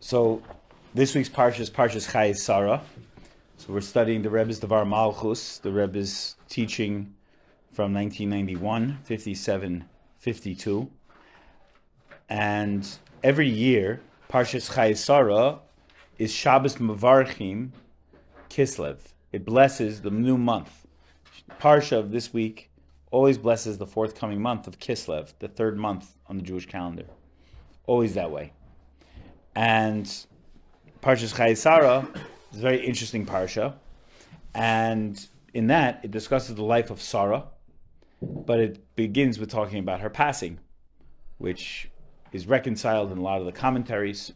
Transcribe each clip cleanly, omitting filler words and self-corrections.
So this week's parsha is Parshas Chayei Sarah. So we're studying the Rebbe's Devar Malchus, the Rebbe's teaching from 1991, 57, 52. And every year, Parshas Chayei Sarah is Shabbos Mevarchim Kislev. It blesses the new month. Parsha of this week always blesses the forthcoming month of Kislev, the third month on the Jewish calendar. Always that way. And Parshas Chayei Sarah is a very interesting parsha, and in that it discusses the life of Sarah, but it begins with talking about her passing, which is reconciled in a lot of the commentaries.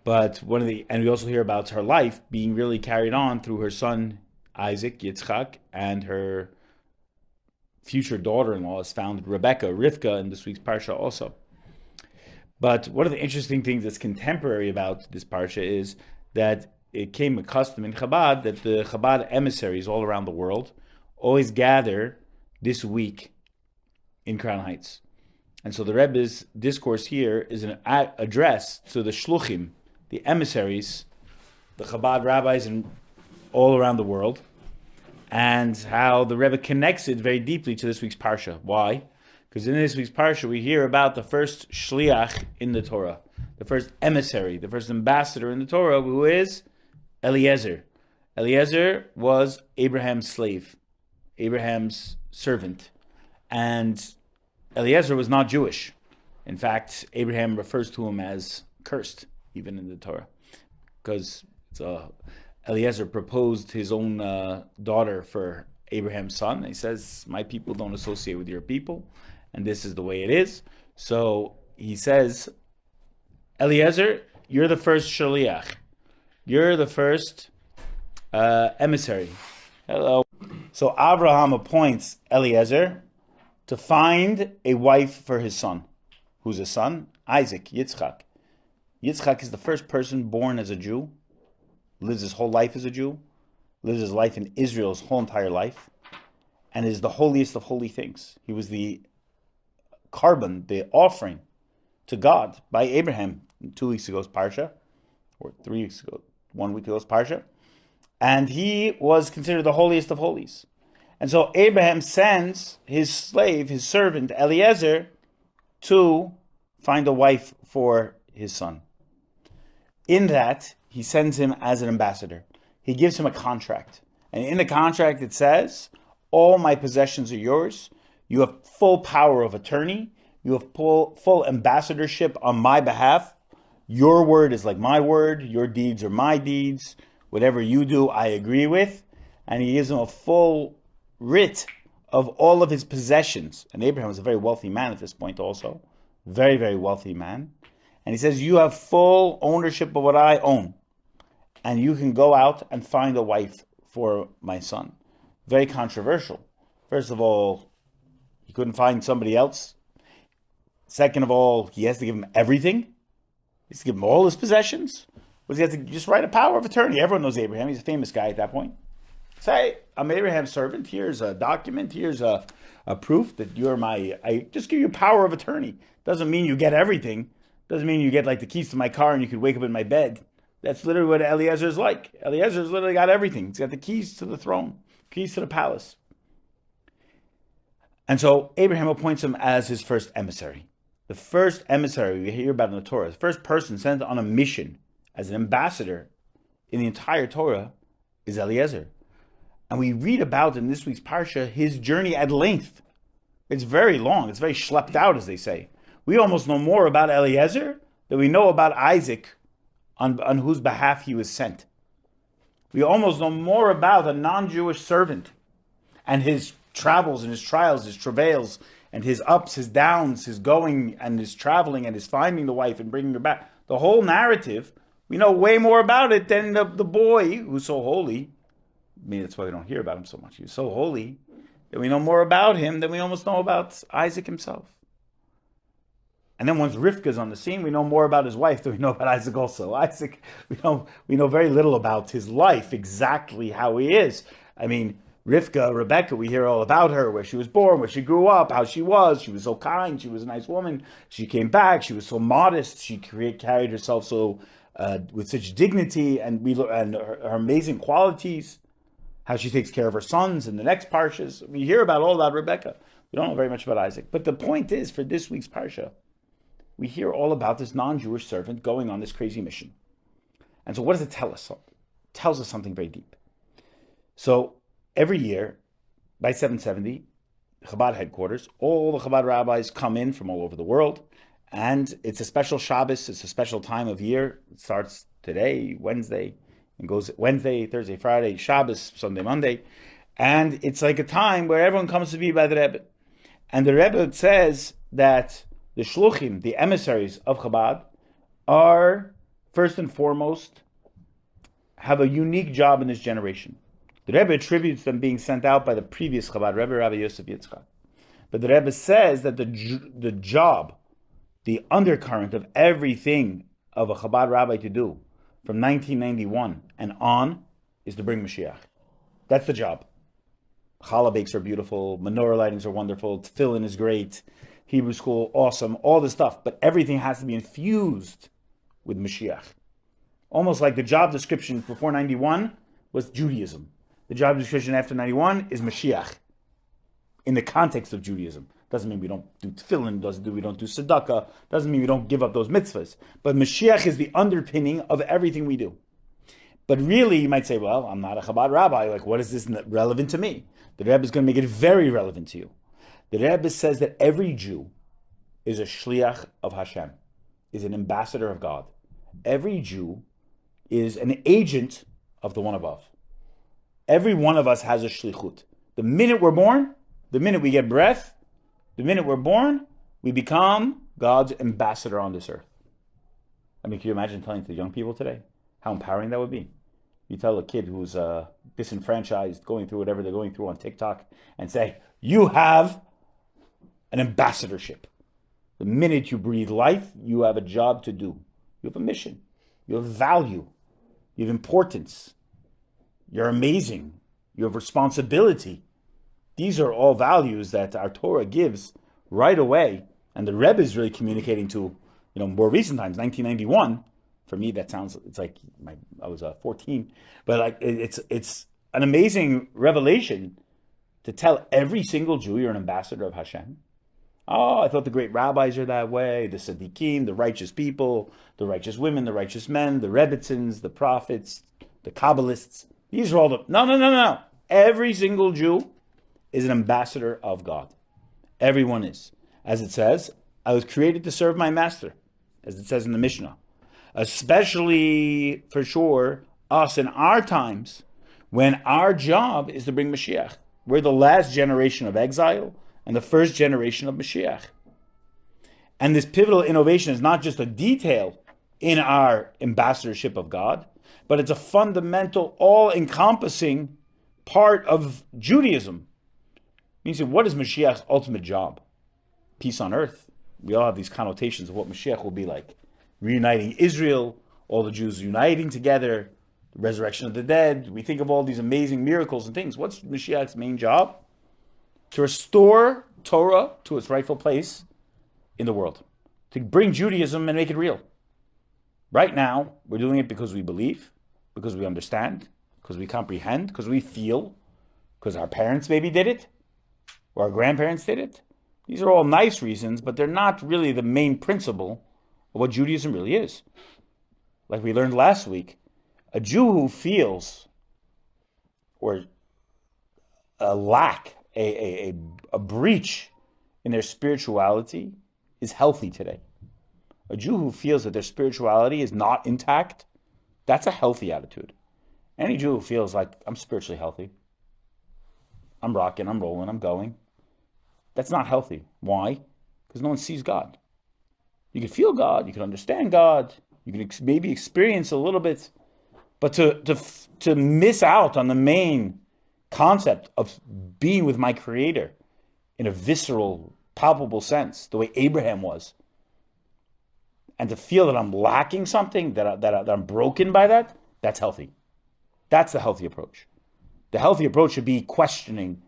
But and we also hear about her life being really carried on through her son Isaac, Yitzchak, and her future daughter-in-law is found Rivka in this week's parsha also. But one of the interesting things that's contemporary about this parsha is that it came a custom in Chabad that the Chabad emissaries all around the world always gather this week in Crown Heights. And so the Rebbe's discourse here is an address to the shluchim, the emissaries, the Chabad rabbis all around the world, and how the Rebbe connects it very deeply to this week's parsha. Why? Because in this week's parsha, we hear about the first shliach in the Torah, the first emissary, the first ambassador in the Torah, who is Eliezer. Eliezer was Abraham's slave, Abraham's servant. And Eliezer was not Jewish. In fact, Abraham refers to him as cursed, even in the Torah, because Eliezer proposed his own daughter for Abraham's son. He says, my people don't associate with your people, and this is the way it is. So he says, Eliezer, you're the first shaliach. You're the first emissary. Hello. So Abraham appoints Eliezer to find a wife for his son. Who's his son? Isaac, Yitzchak. Yitzchak is the first person born as a Jew, lives his whole life as a Jew, lives his life in Israel his whole entire life, and is the holiest of holy things. He was the carbon, the offering to God by Abraham 2 weeks ago's parsha, or 3 weeks ago, 1 week ago's parsha, and he was considered the holiest of holies. And so Abraham sends his slave, his servant Eliezer, to find a wife for his son. In that, he sends him as an ambassador. He gives him a contract. And in the contract it says, all my possessions are yours. You have full power of attorney. You have full ambassadorship on my behalf. Your word is like my word. Your deeds are my deeds. Whatever you do, I agree with. And he gives him a full writ of all of his possessions. And Abraham was a very wealthy man at this point also. Very, very wealthy man. And he says, you have full ownership of what I own. And you can go out and find a wife for my son. Very controversial. First of all, he couldn't find somebody else. Second of all, he has to give him everything. He has to give him all his possessions. He has to just write a power of attorney. Everyone knows Abraham. He's a famous guy at that point. Say, I'm Abraham's servant. Here's a document. Here's a proof that you're I just give you power of attorney. Doesn't mean you get everything. Doesn't mean you get like the keys to my car and you could wake up in my bed. That's literally what Eliezer's like. Eliezer's literally got everything. He's got the keys to the throne, keys to the palace. And so Abraham appoints him as his first emissary. The first emissary we hear about in the Torah, the first person sent on a mission as an ambassador in the entire Torah is Eliezer. And we read about in this week's parsha his journey at length. It's very long. It's very schlepped out, as they say. We almost know more about Eliezer than we know about Isaac, on whose behalf he was sent. We almost know more about a non-Jewish servant and his travels and his trials, his travails, and his ups, his downs, his going and his traveling and his finding the wife and bringing her back. The whole narrative, we know way more about it than the boy who's so holy. I mean, that's why we don't hear about him so much. He was so holy that we know more about him than we almost know about Isaac himself. And then once Rivka's on the scene, we know more about his wife than we know about Isaac also. Isaac, we know very little about his life, exactly how he is. I mean, Rebecca, we hear all about her, where she was born, where she grew up, how she was. She was so kind. She was a nice woman. She came back. She was so modest. She carried herself so with such dignity, and her amazing qualities. How she takes care of her sons in the next parshas. We hear all about Rebecca. We don't know very much about Isaac. But the point is, for this week's parsha, we hear all about this non-Jewish servant going on this crazy mission. And so what does it tell us? It tells us something very deep. So every year, by 770, Chabad headquarters, all the Chabad rabbis come in from all over the world, and it's a special Shabbos, it's a special time of year. It starts today, Wednesday, and goes Wednesday, Thursday, Friday, Shabbos, Sunday, Monday, and it's like a time where everyone comes to be by the Rebbe. And the Rebbe says that the shluchim, the emissaries of Chabad, are first and foremost have a unique job in this generation. The Rebbe attributes them being sent out by the previous Chabad Rebbe, Rabbi Yosef Yitzchak. But the Rebbe says that the job, the undercurrent of everything of a Chabad rabbi to do from 1991 and on is to bring Mashiach. That's the job. Challah bakes are beautiful, menorah lightings are wonderful, tefillin is great, Hebrew school, awesome, all this stuff. But everything has to be infused with Mashiach. Almost like the job description before 91 was Judaism. The job description after 91 is Mashiach. In the context of Judaism. Doesn't mean we don't do tefillin, we don't do tzedakah, doesn't mean we don't give up those mitzvahs. But Mashiach is the underpinning of everything we do. But really, you might say, well, I'm not a Chabad rabbi, like what is this relevant to me? The Rebbe is going to make it very relevant to you. The Rebbe says that every Jew is a shliach of Hashem, is an ambassador of God. Every Jew is an agent of the one above. Every one of us has a shlichut. The minute we're born, the minute we get breath, the minute we're born, we become God's ambassador on this earth. I mean, can you imagine telling to the young people today how empowering that would be? You tell a kid who's disenfranchised, going through whatever they're going through on TikTok, and say, you have an ambassadorship. The minute you breathe life, you have a job to do. You have a mission. You have value. You have importance. You're amazing. You have responsibility. These are all values that our Torah gives right away. And the Rebbe is really communicating to, more recent times, 1991. For me, that sounds, it's like I was 14. But like it's an amazing revelation to tell every single Jew you're an ambassador of Hashem. Oh, I thought the great rabbis are that way, the tzaddikim, the righteous people, the righteous women, the righteous men, the Rebbitzins, the prophets, the Kabbalists. These are all the... No. Every single Jew is an ambassador of God. Everyone is. As it says, I was created to serve my master, as it says in the Mishnah. Especially, for sure, us in our times, when our job is to bring Mashiach. We're the last generation of exile and the first generation of Mashiach. And this pivotal innovation is not just a detail in our ambassadorship of God, but it's a fundamental, all-encompassing part of Judaism. You say, what is Mashiach's ultimate job? Peace on earth. We all have these connotations of what Mashiach will be like. Reuniting Israel, all the Jews uniting together, the resurrection of the dead. We think of all these amazing miracles and things. What's Mashiach's main job? To restore Torah to its rightful place in the world. To bring Judaism and make it real. Right now, we're doing it because we believe, because we understand, because we comprehend, because we feel, because our parents maybe did it, or our grandparents did it. These are all nice reasons, but they're not really the main principle of what Judaism really is. Like we learned last week, a Jew who feels or a lack, a breach in their spirituality is healthy today. A Jew who feels that their spirituality is not intact, that's a healthy attitude. Any Jew who feels like, I'm spiritually healthy, I'm rocking, I'm rolling, I'm going, that's not healthy. Why? Because no one sees God. You can feel God, you can understand God, you can maybe experience a little bit, but to miss out on the main concept of being with my Creator in a visceral, palpable sense, the way Abraham was, and to feel that I'm lacking something, that I'm broken by that, that's healthy. That's the healthy approach. The healthy approach should be questioning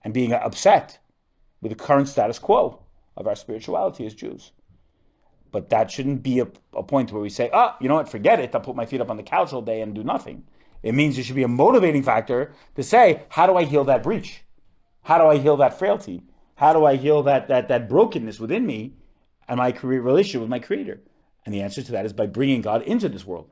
and being upset with the current status quo of our spirituality as Jews. But that shouldn't be a point where we say, you know what, forget it, I'll put my feet up on the couch all day and do nothing. It means there should be a motivating factor to say, how do I heal that breach? How do I heal that frailty? How do I heal that brokenness within me and my relationship with my Creator? And the answer to that is by bringing God into this world.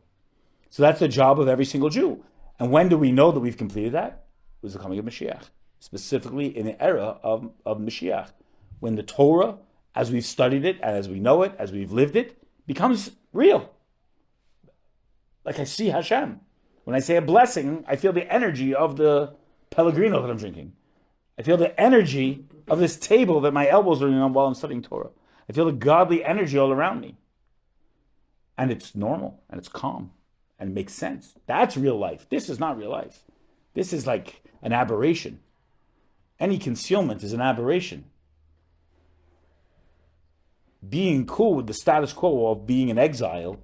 So that's the job of every single Jew. And when do we know that we've completed that? It was the coming of Mashiach, specifically in the era of Mashiach, when the Torah, as we've studied it, and as we know it, as we've lived it, becomes real. Like I see Hashem. When I say a blessing, I feel the energy of the Pellegrino that I'm drinking. I feel the energy of this table that my elbows are on while I'm studying Torah. I feel the godly energy all around me. And it's normal, and it's calm, and it makes sense. That's real life. This is not real life. This is like an aberration. Any concealment is an aberration. Being cool with the status quo of being in exile,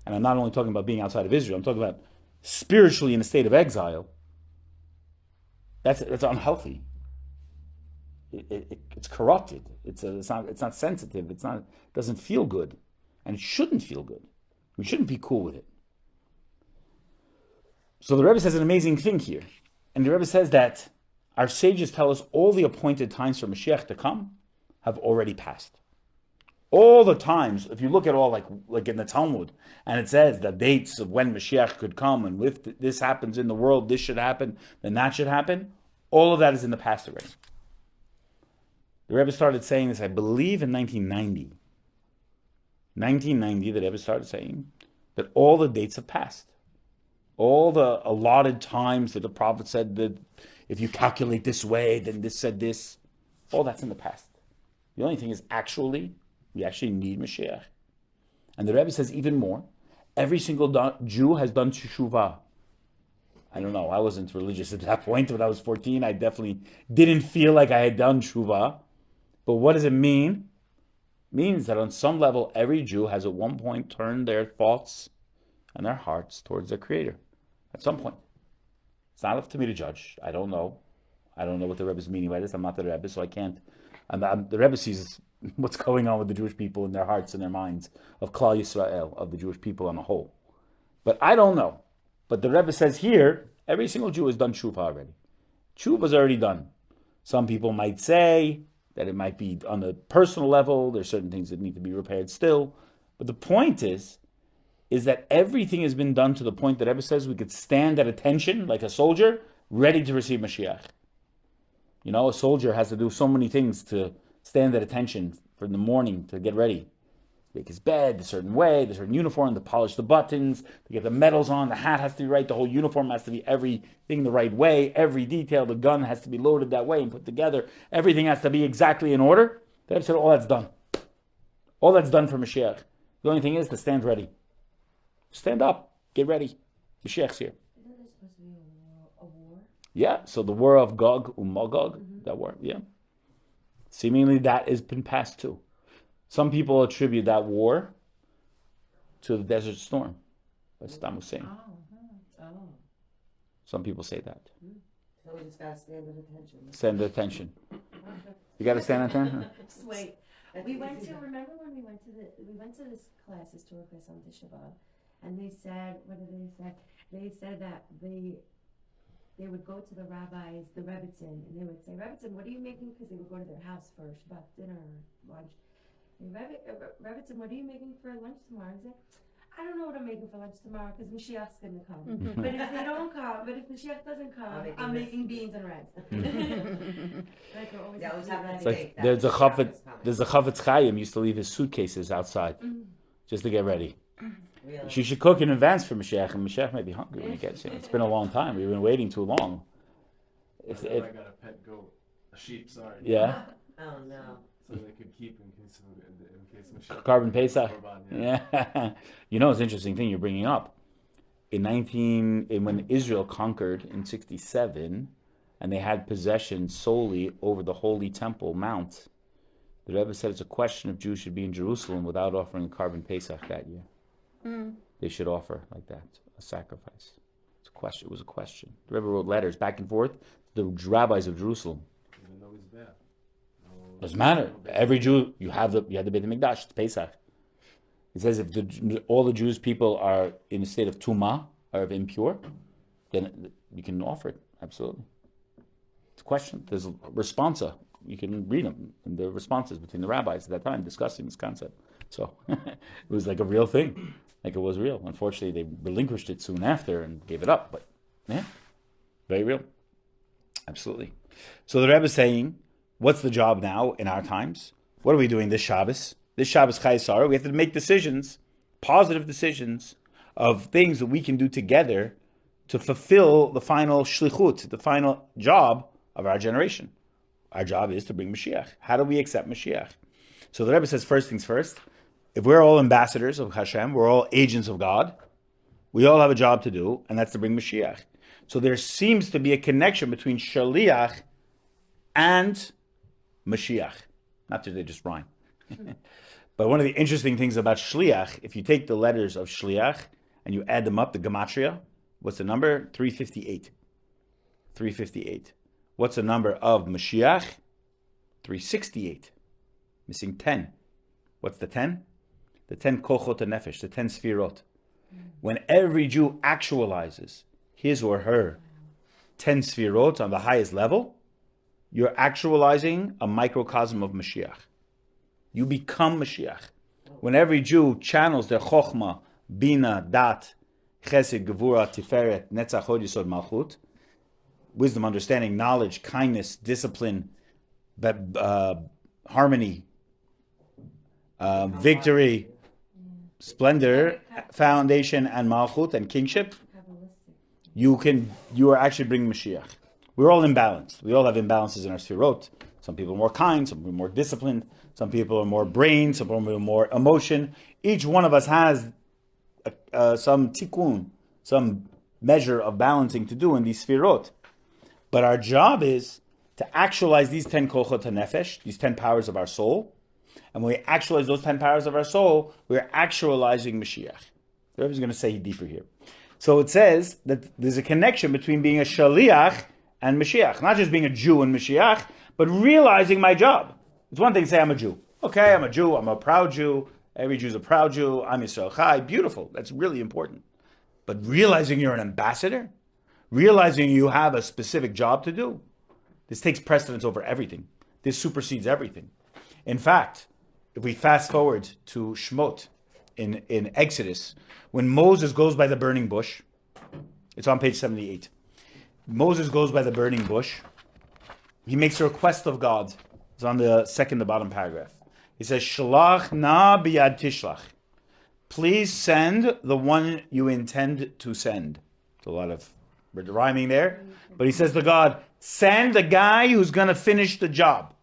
and I'm not only talking about being outside of Israel, I'm talking about spiritually in a state of exile, that's unhealthy. It's corrupted. It's not sensitive. It doesn't feel good, and it shouldn't feel good. We shouldn't be cool with it. So the Rebbe says an amazing thing here, and the Rebbe says that our sages tell us all the appointed times for Mashiach to come have already passed. All the times, if you look at all, like in the Talmud, and it says the dates of when Mashiach could come, and if this happens in the world, this should happen, then that should happen. All of that is in the past already. The Rebbe started saying this, I believe, in 1990. 1990, the Rebbe started saying that all the dates have passed. All the allotted times that the Prophet said that if you calculate this way, then this said this. All that's in the past. The only thing is we actually need Mashiach. And the Rebbe says even more. Every single Jew has done teshuvah. I don't know, I wasn't religious at that point. When I was 14, I definitely didn't feel like I had done teshuvah. But what does it mean? It means that on some level, every Jew has at one point turned their thoughts and their hearts towards their Creator. At some point. It's not up to me to judge. I don't know. I don't know what the Rebbe is meaning by this. I'm not the Rebbe, so I can't. The Rebbe sees what's going on with the Jewish people in their hearts and their minds, of Klal Yisrael, of the Jewish people on a whole. But I don't know. But the Rebbe says here, every single Jew has done tshuva already. Tshuva is already done. Some people might say that it might be on a personal level. There's certain things that need to be repaired still. But the point is that everything has been done to the point that Rebbe says we could stand at attention like a soldier, ready to receive Mashiach. You know, a soldier has to do so many things to stand at attention for the morning to get ready. Make his bed a certain way, the certain uniform, to polish the buttons, to get the medals on, the hat has to be right, the whole uniform has to be everything the right way, every detail, the gun has to be loaded that way and put together, everything has to be exactly in order. The Rebbe said all that's done. All that's done for Mashiach. The only thing is to stand ready. Stand up, get ready. Mashiach's here. Isn't there supposed to be a war? Yeah, so the war of Gog and Magog, that war, yeah. Seemingly that has been passed too. Some people attribute that war to the Desert Storm by Saddam Hussein. Some people say that. So we just gotta stand at attention. Stand at attention. You gotta stand at attention? Just wait. Remember when we went to this class, this Torah class on Tisha B'Av, and they said, what did they say? They said that they would go to the rabbis, the Rebbitzin, and they would say, Rebbitzin, what are you making? Because they would go to their house for Shabbat dinner or lunch. Rebbitzin, what are you making for lunch tomorrow? And say, I don't know what I'm making for lunch tomorrow because Mashiach's going to come. But if they don't come, but if Mashiach doesn't come, I'm making beans and rice. There's a Chavetz Chaim used to leave his suitcases outside just to get ready. Really? She should cook in advance for Mashiach, and Mashiach might be hungry when he gets here. It's been a long time. We've been waiting too long. I got a pet goat, a sheep. Sorry. Yeah. Oh no. So they could keep in case Mashiach. Carbon Pesach. Yeah. You know, it's an interesting thing you're bringing up. When Israel conquered in 1967, and they had possession solely over the Holy Temple Mount, the Rebbe said it's a question if Jews should be in Jerusalem without offering a carbon Pesach that year. They should offer like that, a sacrifice. It's a question. It was a question. The Rebbe wrote letters back and forth to the rabbis of Jerusalem. Even though he's there. Doesn't matter. Every Jew, you have the Beit HaMikdash. It's Pesach. It says if all the Jewish people are in a state of tumah, or of impure, then you can offer it. Absolutely. It's a question. There's a responsa. You can read them in the responses between the rabbis at that time discussing this concept. So it was like a real thing. Like it was real. Unfortunately, they relinquished it soon after and gave it up. But yeah, very real. Absolutely. So the Rebbe is saying, what's the job now in our times? What are we doing this Shabbos? This Shabbos Chayei Sarah, we have to make decisions, positive decisions of things that we can do together to fulfill the final shlichut, the final job of our generation. Our job is to bring Mashiach. How do we accept Mashiach? So the Rebbe says, first things first, if we're all ambassadors of Hashem, we're all agents of God, we all have a job to do, and that's to bring Mashiach. So there seems to be a connection between Shaliach and Mashiach. Not that they just rhyme. But one of the interesting things about Shliach, if you take the letters of Shliach and you add them up, the gematria, what's the number? 358. 358. What's the number of Mashiach? 368. Missing 10. What's the 10? The 10 kochot nefesh, the 10 sfirot. When every Jew actualizes his or her 10 sfirot on the highest level, you're actualizing a microcosm of Mashiach. You become Mashiach. When every Jew channels their chokhmah, bina, dat, chesed, gevura, tiferet, netzach, hod, yisod, malchut, wisdom, understanding, knowledge, kindness, discipline, harmony, victory, splendor, foundation, and malchut, and kingship, you are actually bringing Mashiach. We're all imbalanced. We all have imbalances in our sfirot. Some people are more kind, some people are more disciplined, some people are more brain, some people are more emotion. Each one of us has some tikkun, some measure of balancing to do in these sfirot. But our job is to actualize these 10 kochot nefesh, these 10 powers of our soul. And when we actualize those 10 powers of our soul, we're actualizing Mashiach. The Rebbe is going to say deeper here. So it says that there's a connection between being a shaliach and Mashiach. Not just being a Jew and Mashiach, but realizing my job. It's one thing to say I'm a Jew. Okay, I'm a Jew, I'm a proud Jew. Every Jew's a proud Jew. I'm Yisrael Chai. Beautiful. That's really important. But realizing you're an ambassador, realizing you have a specific job to do, this takes precedence over everything. This supersedes everything. In fact, if we fast forward to Shmot in Exodus, when Moses goes by the burning bush, it's on page 78. Moses goes by the burning bush. He makes a request of God. It's on the second to bottom paragraph. He says, Shalach na biyad tishlach. Please send the one you intend to send. It's a lot of rhyming there. But he says to God, send the guy who's going to finish the job.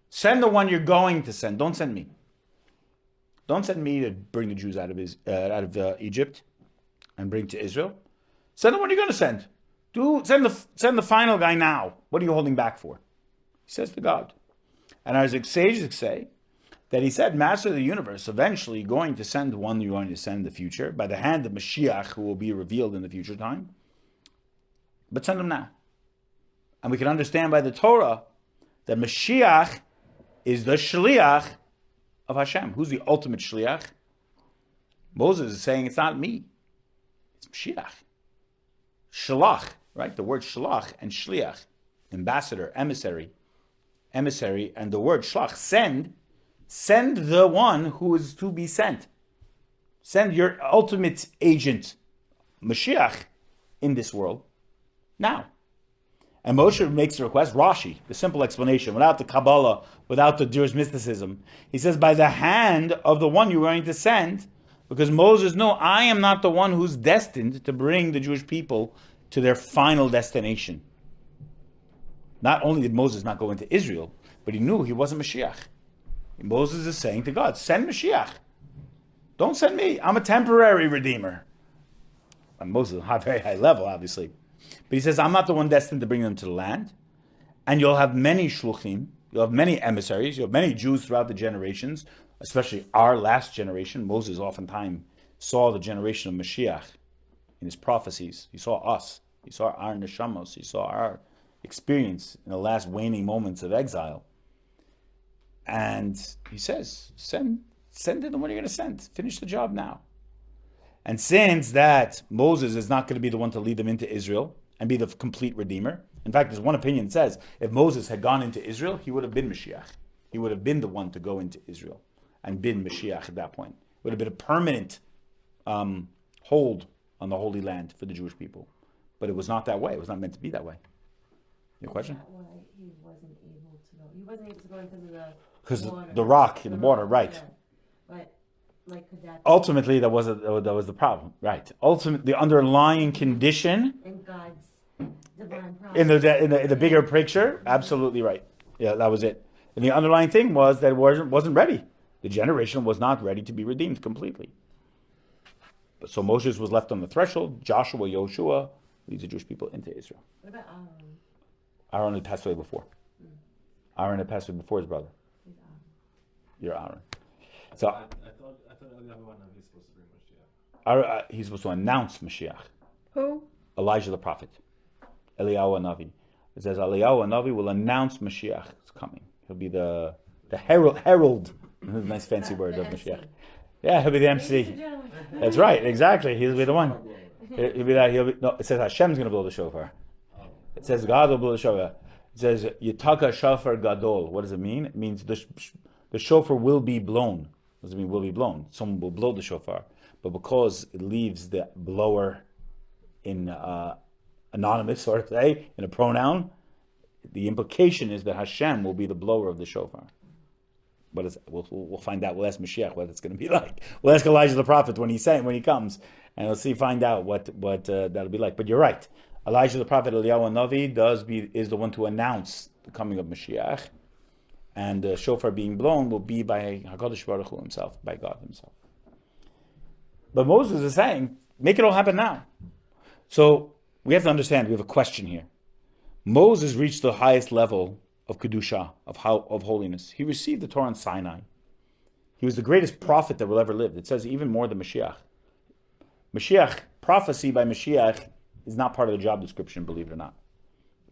Send the one you're going to send. Don't send me. Don't send me to bring the Jews out of Egypt and bring to Israel. Send the one you're going to send. Send the final guy now. What are you holding back for? He says to God. And our sages say that he said, Master of the universe, eventually going to send the one you're going to send in the future by the hand of Mashiach, who will be revealed in the future time. But send him now. And we can understand by the Torah that Mashiach is the shliach of Hashem. Who's the ultimate shliach? Moses is saying it's not me. It's Mashiach. Shalach, right? The word shalach and shliach, ambassador, emissary, and the word shlach, send the one who is to be sent. Send your ultimate agent, Mashiach, in this world, now. And Moshe makes the request, Rashi, the simple explanation, without the Kabbalah, without the Jewish mysticism. He says, by the hand of the one you're going to send, because Moses knew, I am not the one who's destined to bring the Jewish people to their final destination. Not only did Moses not go into Israel, but he knew he wasn't Mashiach. Moses is saying to God, send Mashiach. Don't send me. I'm a temporary redeemer. And Moses is at a very high level, obviously. But he says, I'm not the one destined to bring them to the land. And you'll have many shluchim, you'll have many emissaries, you'll have many Jews throughout the generations, especially our last generation. Moses oftentimes saw the generation of Mashiach in his prophecies. He saw us. He saw our neshamos. He saw our experience in the last waning moments of exile. And he says, send it, and what are you going to send? Finish the job now. And since that Moses is not going to be the one to lead them into Israel and be the complete redeemer, in fact, there's one opinion that says if Moses had gone into Israel, he would have been Mashiach. He would have been the one to go into Israel and been Mashiach at that point. It would have been a permanent hold on the Holy Land for the Jewish people. But it was not that way. It was not meant to be that way. Your question? Is that why he wasn't able to go? He wasn't able to go Because water. the rock in the water, right. Yeah. But, like, could that Ultimately, that was the problem, right? Ultimately, the underlying condition in God's divine providence. in the bigger picture, absolutely right. Yeah, that was it. And the underlying thing was that it wasn't ready. The generation was not ready to be redeemed completely. So Moses was left on the threshold. Joshua, Yoshua leads the Jewish people into Israel. What about Aaron? Aaron had passed away before. Aaron had passed away before his brother. Who's Aaron? You're Aaron. So I thought Eliyahu Hanavi is supposed to bring Mashiach. he's supposed to announce Mashiach. Who? Elijah the prophet. Eliyahu Hanavi. It says Eliyahu Hanavi will announce Mashiach is coming. He'll be the herald. Nice fancy word of Mashiach. Yeah, he'll be the MC. That's right, exactly. He'll be the one. He'll be that. No, it says Hashem's going to blow the shofar. It says God will blow the shofar. It says Yitaka shofar gadol. What does it mean? It means the shofar will be blown. What does it mean? Will be blown. Someone will blow the shofar, but because it leaves the blower in anonymous, sort of say, in a pronoun, the implication is that Hashem will be the blower of the shofar. But we'll find out. We'll ask Mashiach what it's going to be like. We'll ask Elijah the prophet when he comes, and we'll find out what that'll be like. But you're right. Elijah the prophet, Eliyahu Hanavi, is the one to announce the coming of Mashiach, and the shofar being blown will be by Hakadosh Baruch Hu himself, by God himself. But Moses is saying, make it all happen now. So we have to understand. We have a question here. Moses reached the highest level of kedusha, of holiness. He received the Torah on Sinai. He was the greatest prophet that will ever live. It says even more than Mashiach. Prophecy by Mashiach is not part of the job description, believe it or not.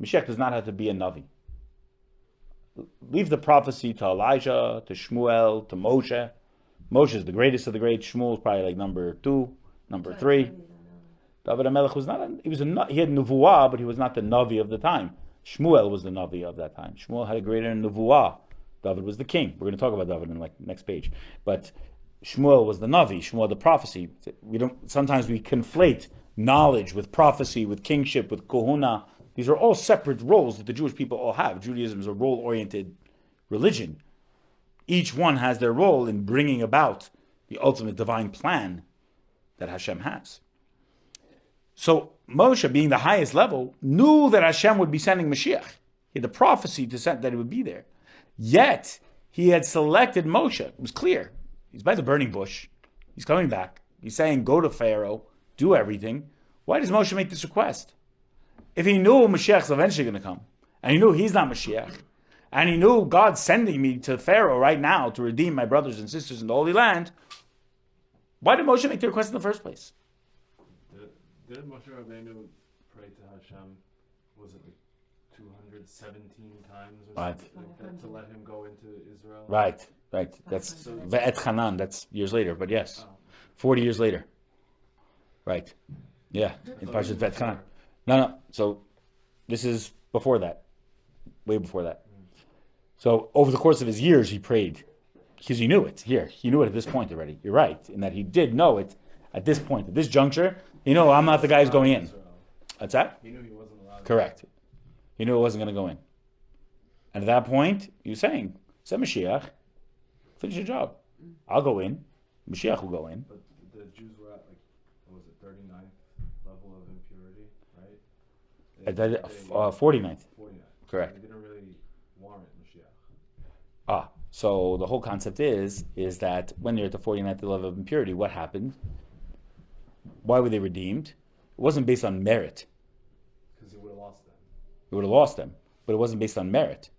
Mashiach does not have to be a Navi. Leave the prophecy to Elijah, to Shmuel, to Moshe. Moshe is the greatest of the great. Shmuel is probably like number 2, number 3. David HaMelech was not. He had Nevuah, but he was not the Navi of the time. Shmuel was the Navi of that time. Shmuel had a greater Nevuah. David was the king. We're going to talk about David in the next page. But Shmuel was the Navi. Shmuel the prophecy. Sometimes we conflate knowledge with prophecy, with kingship, with kohuna. These are all separate roles that the Jewish people all have. Judaism is a role-oriented religion. Each one has their role in bringing about the ultimate divine plan that Hashem has. So Moshe, being the highest level, knew that Hashem would be sending Mashiach. He had the prophecy to send that it would be there. Yet, he had selected Moshe. It was clear. He's by the burning bush. He's coming back. He's saying, go to Pharaoh, do everything. Why does Moshe make this request? If he knew Mashiach's eventually going to come, and he knew he's not Mashiach, and he knew God's sending me to Pharaoh right now to redeem my brothers and sisters in the Holy Land, why did Moshe make the request in the first place? Did Moshe Rabbeinu pray to Hashem, was it like 217 times or Right. something like that, to let him go into Israel? Right. That's Ve'et Hanan, that's years later, but yes. 40 years later. Right. Yeah, in Parashat Ve'et Hanan. No. So this is before that. Way before that. So over the course of his years, he prayed. Because he knew it. He knew it at this point already. You're right, in that he did know it at this point, at this juncture. You know, I'm not the guy who's going in. What's that? He knew he wasn't allowed. Correct. He knew it wasn't going to go in. And at that point, he was saying, send Mashiach, finish your job. I'll go in. Mashiach will go in. But the Jews were at, like, what was it, 39th level of impurity, right? At that, 49th. 49th. Correct. They didn't really warrant Mashiach. So the whole concept is that when you're at the 49th level of impurity, what happened? Why were they redeemed? It wasn't based on merit. Because he would have lost them. It would have lost them, but it wasn't based on merit.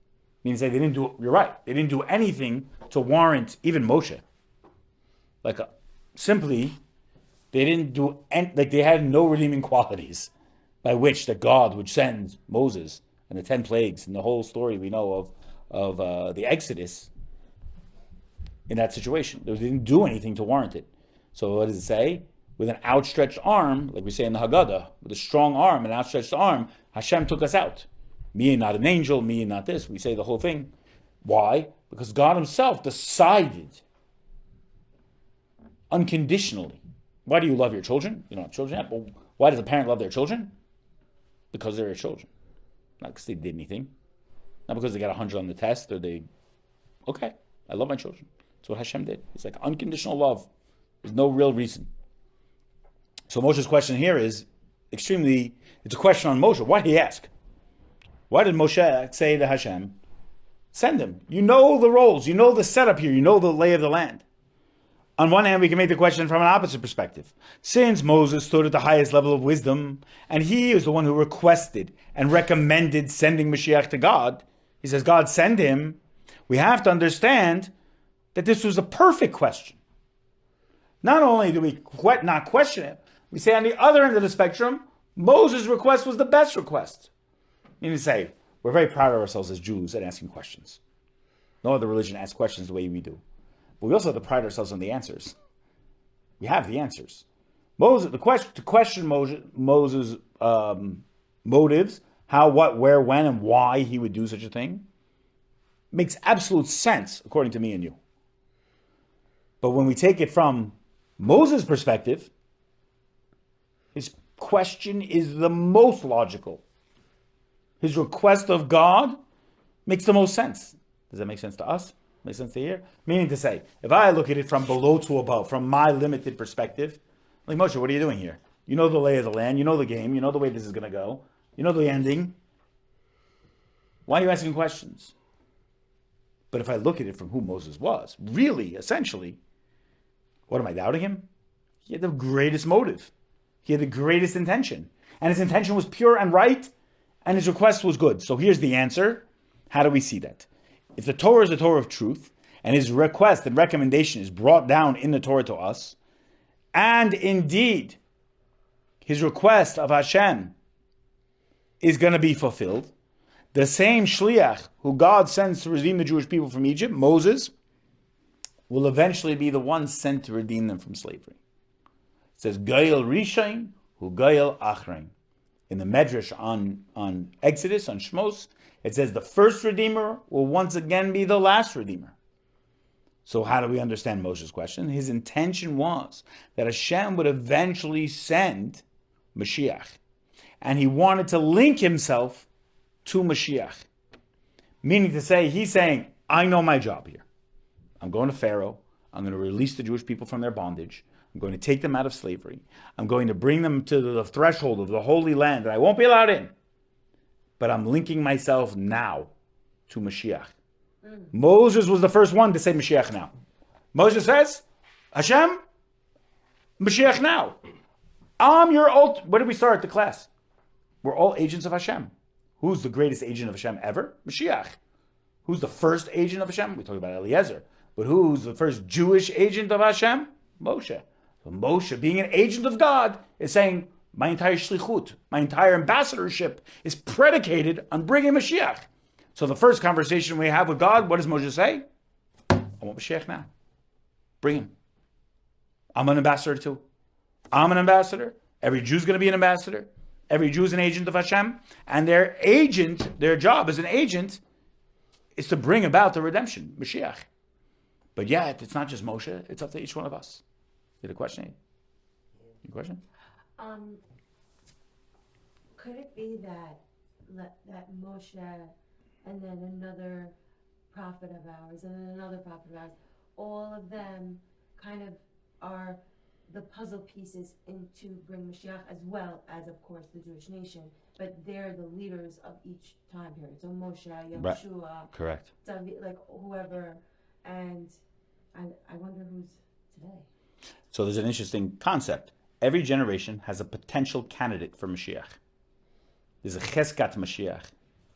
Means that they didn't do. You're right. They didn't do anything to warrant even Moshe. Like simply, They didn't do they had no redeeming qualities by which that God would send Moses and the 10 plagues and the whole story we know of the Exodus in that situation. They didn't do anything to warrant it. So what does it say? With an outstretched arm, like we say in the Haggadah, with a strong arm, an outstretched arm, Hashem took us out. Me not an angel, me not this. We say the whole thing. Why? Because God himself decided unconditionally. Why do you love your children? You don't have children yet. Well, why does a parent love their children? Because they're their children. Not because they did anything. Not because they got 100 on the test or okay, I love my children. That's what Hashem did. It's like unconditional love. There's no real reason. So Moshe's question here is it's a question on Moshe. Why did he ask? Why did Moshe say to Hashem, send him? You know the roles, you know the setup here, you know the lay of the land. On one hand, we can make the question from an opposite perspective. Since Moses stood at the highest level of wisdom, and he is the one who requested and recommended sending Mashiach to God, he says, God, send him. We have to understand that this was a perfect question. Not only do we not question it, we say on the other end of the spectrum, Moses' request was the best request. Meaning to say, we're very proud of ourselves as Jews at asking questions. No other religion asks questions the way we do. But we also have to pride ourselves on the answers. We have the answers. To question Moses' motives, how, what, where, when, and why he would do such a thing, makes absolute sense, according to me and you. But when we take it from Moses' perspective, his question is the most logical. His request of God makes the most sense. Does that make sense to us? Make sense to hear? Meaning to say, if I look at it from below to above, from my limited perspective, like Moshe, what are you doing here? You know the lay of the land, you know the game, you know the way this is going to go, you know the ending. Why are you asking questions? But if I look at it from who Moses was, really, essentially, what am I doubting him? He had the greatest motive. He had the greatest intention. And his intention was pure and right, and his request was good. So here's the answer. How do we see that? If the Torah is the Torah of truth, and his request and recommendation is brought down in the Torah to us, and indeed, his request of Hashem is going to be fulfilled, the same Shliach who God sends to redeem the Jewish people from Egypt, Moses, will eventually be the one sent to redeem them from slavery. It says, Gael Rishain, hu Gael Achrein. In the Medrash on Exodus, on Shmos, it says the first Redeemer will once again be the last Redeemer. So how do we understand Moshe's question? His intention was that Hashem would eventually send Mashiach. And he wanted to link himself to Mashiach. Meaning to say, he's saying, I know my job here. I'm going to Pharaoh. I'm going to release the Jewish people from their bondage. I'm going to take them out of slavery. I'm going to bring them to the threshold of the Holy Land that I won't be allowed in. But I'm linking myself now to Mashiach. Moses was the first one to say Mashiach now. Moses says, Hashem, Mashiach now. I'm your Where did we start the class? We're all agents of Hashem. Who's the greatest agent of Hashem ever? Mashiach. Who's the first agent of Hashem? We talk about Eliezer. But who's the first Jewish agent of Hashem? Moshe. So Moshe, being an agent of God, is saying, my entire shlichut, my entire ambassadorship is predicated on bringing Mashiach. So the first conversation we have with God, what does Moshe say? I want Mashiach now. Bring him. I'm an ambassador too. I'm an ambassador. Every Jew's going to be an ambassador. Every Jew is an agent of Hashem. And their job as an agent is to bring about the redemption, Mashiach. But yet, it's not just Moshe, it's up to each one of us. You had a question? Your question? Could it be that Moshe and then another prophet of ours and then another prophet of ours, all of them kind of are the puzzle pieces into bring Mashiach, as well as, of course, the Jewish nation, but they're the leaders of each time period. So Moshe, Yeshua, right. Correct. David, like whoever, and I wonder who's today. So there's an interesting concept. Every generation has a potential candidate for Mashiach. There's a cheskat Mashiach,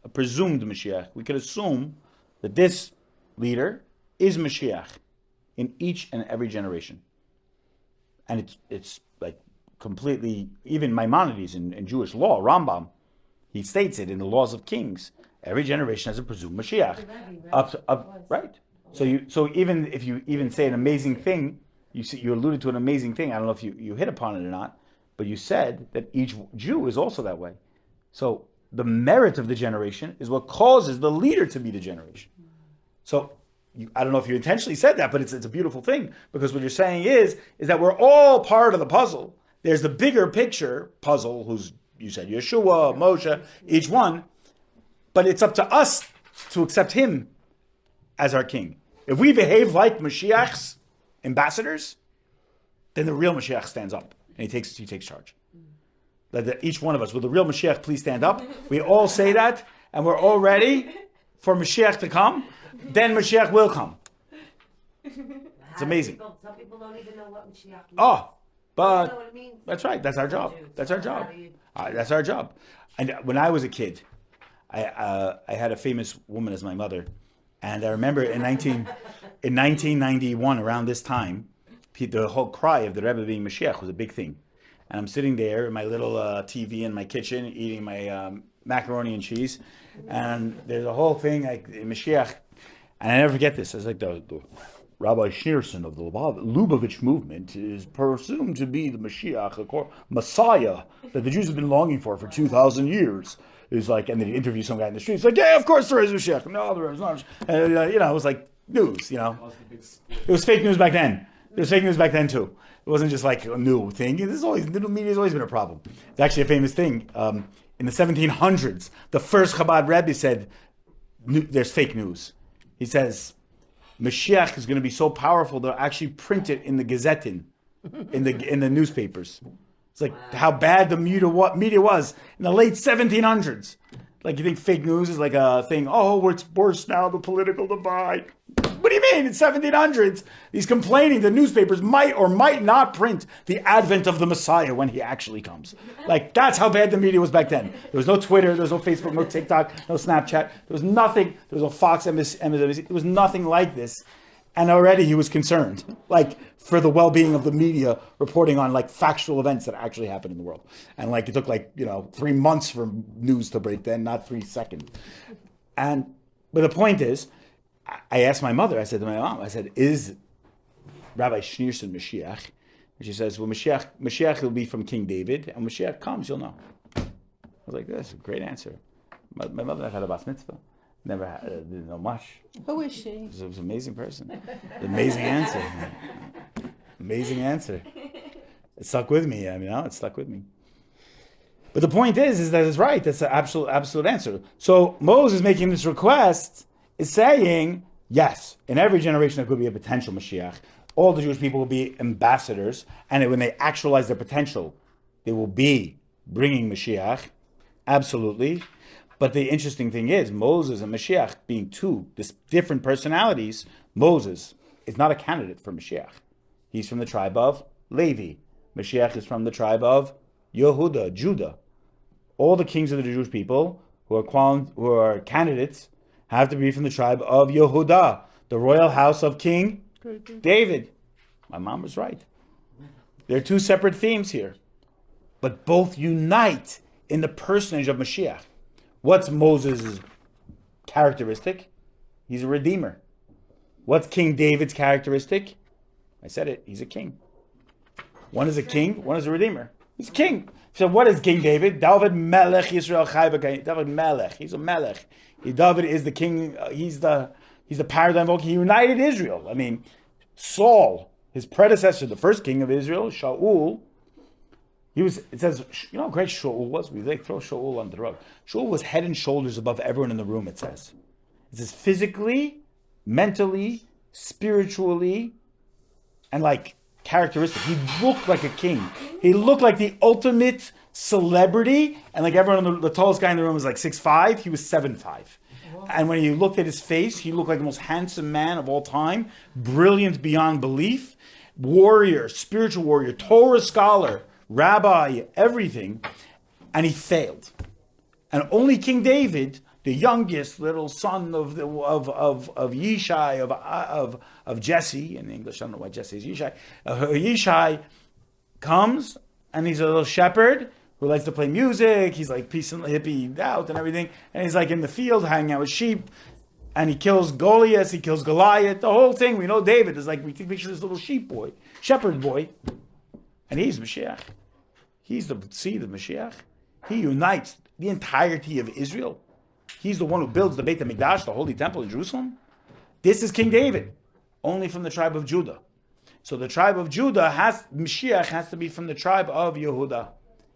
a presumed Mashiach. We could assume that this leader is Mashiach in each and every generation. and it's like completely, even Maimonides in Jewish law, Rambam, he states it in the laws of kings. Every generation has a presumed Mashiach. The Rebbe, Up, right. So even if you even say an amazing thing, you alluded to an amazing thing. I don't know if you hit upon it or not, but you said that each Jew is also that way. So the merit of the generation is what causes the leader to be the generation. So I don't know if you intentionally said that, but it's a beautiful thing, because what you're saying is that we're all part of the puzzle. There's the bigger picture puzzle, you said Yeshua, Moshe, each one, but it's up to us to accept him as our king. If we behave like Mashiach's ambassadors, then the real Mashiach stands up and he takes charge. That each one of us, will the real Mashiach please stand up? We all say that, and we're all ready for Mashiach to come. Then Mashiach will come. It's amazing. Some people don't even know what Mashiach means. Oh, but You know what it means? that's right. That's our job. That's our job. That's our job. And when I was a kid, I had a famous woman as my mother, and I remember in 1991, around this time, the whole cry of the Rebbe being Mashiach was a big thing. And I'm sitting there in my little TV in my kitchen eating my macaroni and cheese, and there's a whole thing like Mashiach, and I never forget this. It's like the Rabbi Schneerson of the Lubavitch movement is presumed to be the Mashiach, Messiah that the Jews have been longing for 2,000 years. It's like, and then you interview some guy in the street. It's like, yeah, of course there is Mashiach. No, there is not. And, it was like news. It was fake news back then. There was fake news back then too. It wasn't just like a new thing. New media has always been a problem. It's actually a famous thing. In the 1700s, the first Chabad Rebbe said, "There's fake news." He says, "Mashiach is going to be so powerful they'll actually print it in the Gazetten, in the newspapers." It's like how bad the media was in the late 1700s. Like, you think fake news is like a thing? Oh, it's worse now, the political divide. What do you mean? In 1700s, he's complaining the newspapers might or might not print the advent of the Messiah when he actually comes. Like, that's how bad the media was back then. There was no Twitter, there was no Facebook, no TikTok, no Snapchat. There was nothing. There was no Fox, MSNBC. There was nothing like this. And already he was concerned, like, for the well-being of the media reporting on, like, factual events that actually happened in the world. And, like, it took, 3 months for news to break then, not 3 seconds. But the point is, I asked my mother, I said to my mom, I said, is Rabbi Schneerson Mashiach? And she says, well, Mashiach will be from King David, and Mashiach comes, you'll know. I was like, that's a great answer. My mother never had a bas mitzvah. Never had, didn't know much. Who is she? She was an amazing person. Amazing answer. Amazing answer. It stuck with me. It stuck with me. But the point is that it's right. That's an absolute answer. So Moses making this request is saying, yes, in every generation there could be a potential Mashiach. All the Jewish people will be ambassadors, and when they actualize their potential, they will be bringing Mashiach. Absolutely. But the interesting thing is, Moses and Mashiach being two different personalities, Moses is not a candidate for Mashiach. He's from the tribe of Levi. Mashiach is from the tribe of Yehuda, Judah. All the kings of the Jewish people who are candidates have to be from the tribe of Yehuda, the royal house of King David. My mom was right. There are two separate themes here, but both unite in the personage of Mashiach. What's Moses' characteristic? He's a redeemer. What's King David's characteristic? I said it, he's a king. One is a king, one is a redeemer. He's a king. So what is King David? David Melech Yisrael Chai V'Kayim. David Melech. He's a Melech. David is the king. He's the paradigm of. He united Israel. Saul, his predecessor, the first king of Israel, Shaul. It says, how great Shaul was? We throw Shaul under the rug. Shaul was head and shoulders above everyone in the room, it says. It says physically, mentally, spiritually, and characteristic. He looked like a king. He looked like the ultimate celebrity, and everyone, the tallest guy in the room was 6'5", he was 7'5". And when you looked at his face, he looked like the most handsome man of all time, brilliant beyond belief, warrior, spiritual warrior, Torah scholar, rabbi, everything, and he failed. And only King David, the youngest little son of Yishai, of Jesse, in English, I don't know why Jesse is Yishai, Yishai, comes, and he's a little shepherd who likes to play music. He's like peace and hippie out and everything. And he's like in the field hanging out with sheep. And he kills Goliath, he kills Goliath. The whole thing, we know David is like, we can picture this little sheep boy, shepherd boy. And he's Mashiach. He's the seed of Mashiach. He unites the entirety of Israel. He's the one who builds the Beit HaMikdash, the Holy Temple in Jerusalem. This is King David, only from the tribe of Judah. So the tribe of Judah Mashiach has to be from the tribe of Yehuda.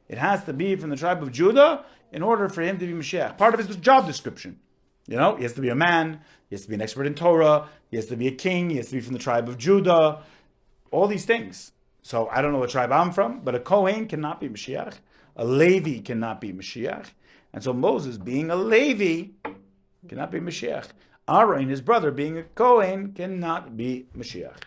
It has to be from the tribe of Judah in order for him to be Mashiach. Part of his job description. He has to be a man, he has to be an expert in Torah, he has to be a king, he has to be from the tribe of Judah, all these things. So I don't know what tribe I'm from, but a Kohen cannot be Mashiach. A Levi cannot be Mashiach. And so Moses, being a Levi, cannot be Mashiach. Aaron, his brother, being a Kohen, cannot be Mashiach.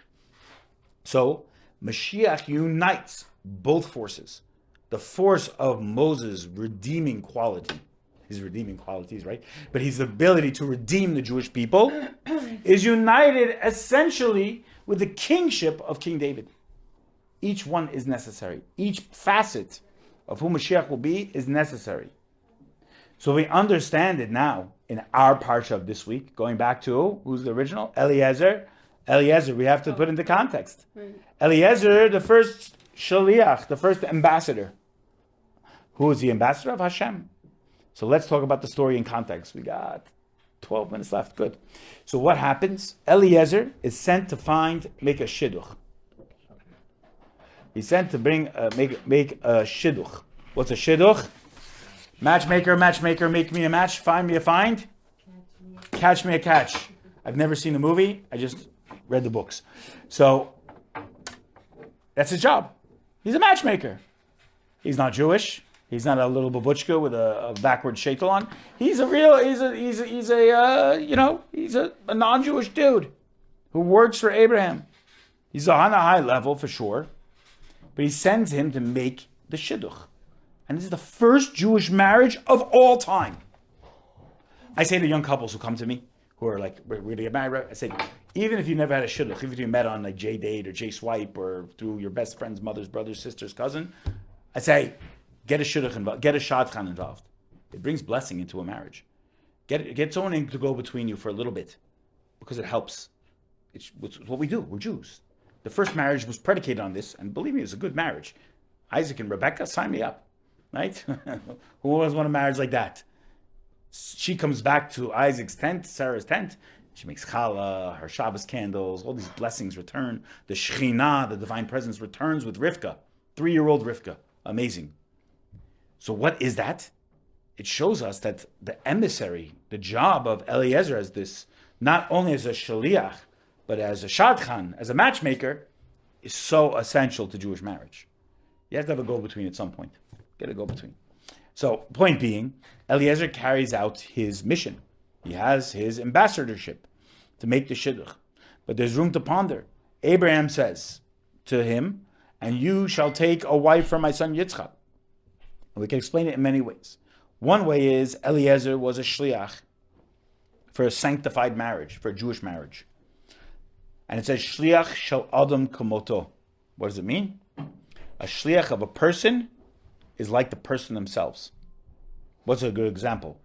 So Mashiach unites both forces. The force of Moses' redeeming quality, his redeeming qualities, right? But his ability to redeem the Jewish people is united essentially with the kingship of King David. Each one is necessary. Each facet of who Mashiach will be is necessary. So we understand it now in our parsha of this week, going back to, who's the original? Eliezer. Eliezer, we have to put into context. Right. Eliezer, the first shaliach, the first ambassador. Who is the ambassador of Hashem? So let's talk about the story in context. We got 12 minutes left. Good. So what happens? Eliezer is sent to make a shidduch. He's sent to make a shidduch. What's a shidduch? Matchmaker, make me a match, find me a find. Catch me a catch. I've never seen the movie. I just read the books. So that's his job. He's a matchmaker. He's not Jewish. He's not a little babushka with a backward shaitel on. He's a non-Jewish dude who works for Abraham. He's on a high level for sure, but he sends him to make the shidduch, and this is the first Jewish marriage of all time. I say to young couples who come to me who are like, we're going to get married, I say, even if you never had a shidduch, even if you met on like J-Date or J-Swipe or through your best friend's mother's brother's sister's cousin, I say, get a shidduch involved, get a shadchan involved. It brings blessing into a marriage. Get someone in to go between you for a little bit, because it helps. It's what we do. We're Jews. The first marriage was predicated on this, and believe me, it was a good marriage. Isaac and Rebecca, sign me up, right? Who always want a marriage like that? She comes back to Isaac's tent, Sarah's tent. She makes challah, her Shabbos candles, all these blessings return. The Shekhinah, the divine presence, returns with Rivka, 3-year-old Rivka. Amazing. So what is that? It shows us that the emissary, the job of Eliezer as this, not only as a shaliach, but as a shadchan, as a matchmaker, is so essential to Jewish marriage. You have to have a go-between at some point. Get a go-between. So, point being, Eliezer carries out his mission. He has his ambassadorship to make the shidduch. But there's room to ponder. Abraham says to him, and you shall take a wife for my son Yitzchak. And we can explain it in many ways. One way is Eliezer was a shliach for a sanctified marriage, for a Jewish marriage. And it says, shliach shel adam kamoto. What does it mean? A shliach of a person is like the person themselves. What's a good example?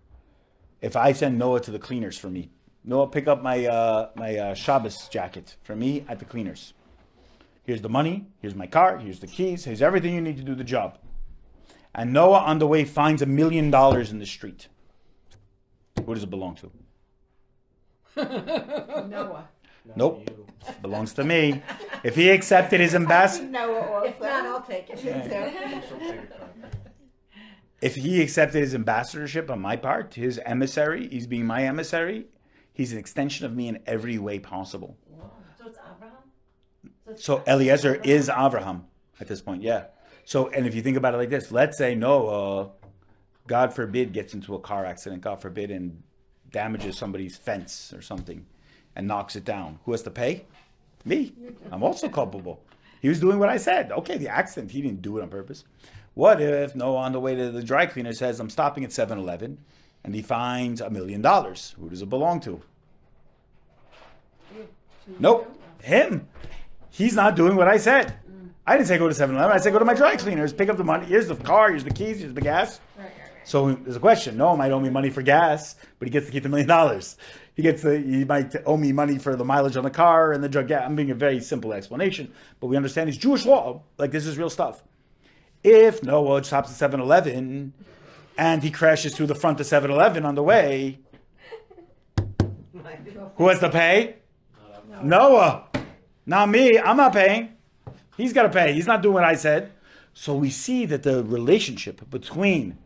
If I send Noah to the cleaners for me, Noah, pick up my Shabbos jacket for me at the cleaners. Here's the money, here's my car, here's the keys, here's everything you need to do the job. And Noah on the way finds $1 million in the street. Who does it belong to? Noah. Nope. Belongs to me. If he accepted his ambassador, If not, I'll take it. if he accepted his ambassadorship on my part, his emissary, he's being my emissary, he's an extension of me in every way possible. So it's Abraham? So Eliezer is Abraham at this point, yeah. So, and if you think about it like this, let's say Noah, God forbid, gets into a car accident, God forbid, and damages somebody's fence or something and knocks it down. Who has to pay? Me. I'm also culpable. He was doing what I said. Okay, the accident, he didn't do it on purpose. What if Noah on the way to the dry cleaner says, I'm stopping at 7-Eleven, and he finds $1 million? Who does it belong to? Nope. Him. He's not doing what I said. I didn't say go to 7-Eleven. I said go to my dry cleaners, pick up the money. Here's the car, here's the keys, here's the gas. Right. So there's a question. No, might owe me money for gas, but he gets to keep $1 million. He might owe me money for the mileage on the car and the drug. Yeah, I'm being a very simple explanation, but we understand it's Jewish law. Like, this is real stuff. If Noah stops at 7-Eleven and he crashes through the front of 7-Eleven on the way, who has to pay? Noah. Not me. I'm not paying. He's got to pay. He's not doing what I said. So we see that the relationship between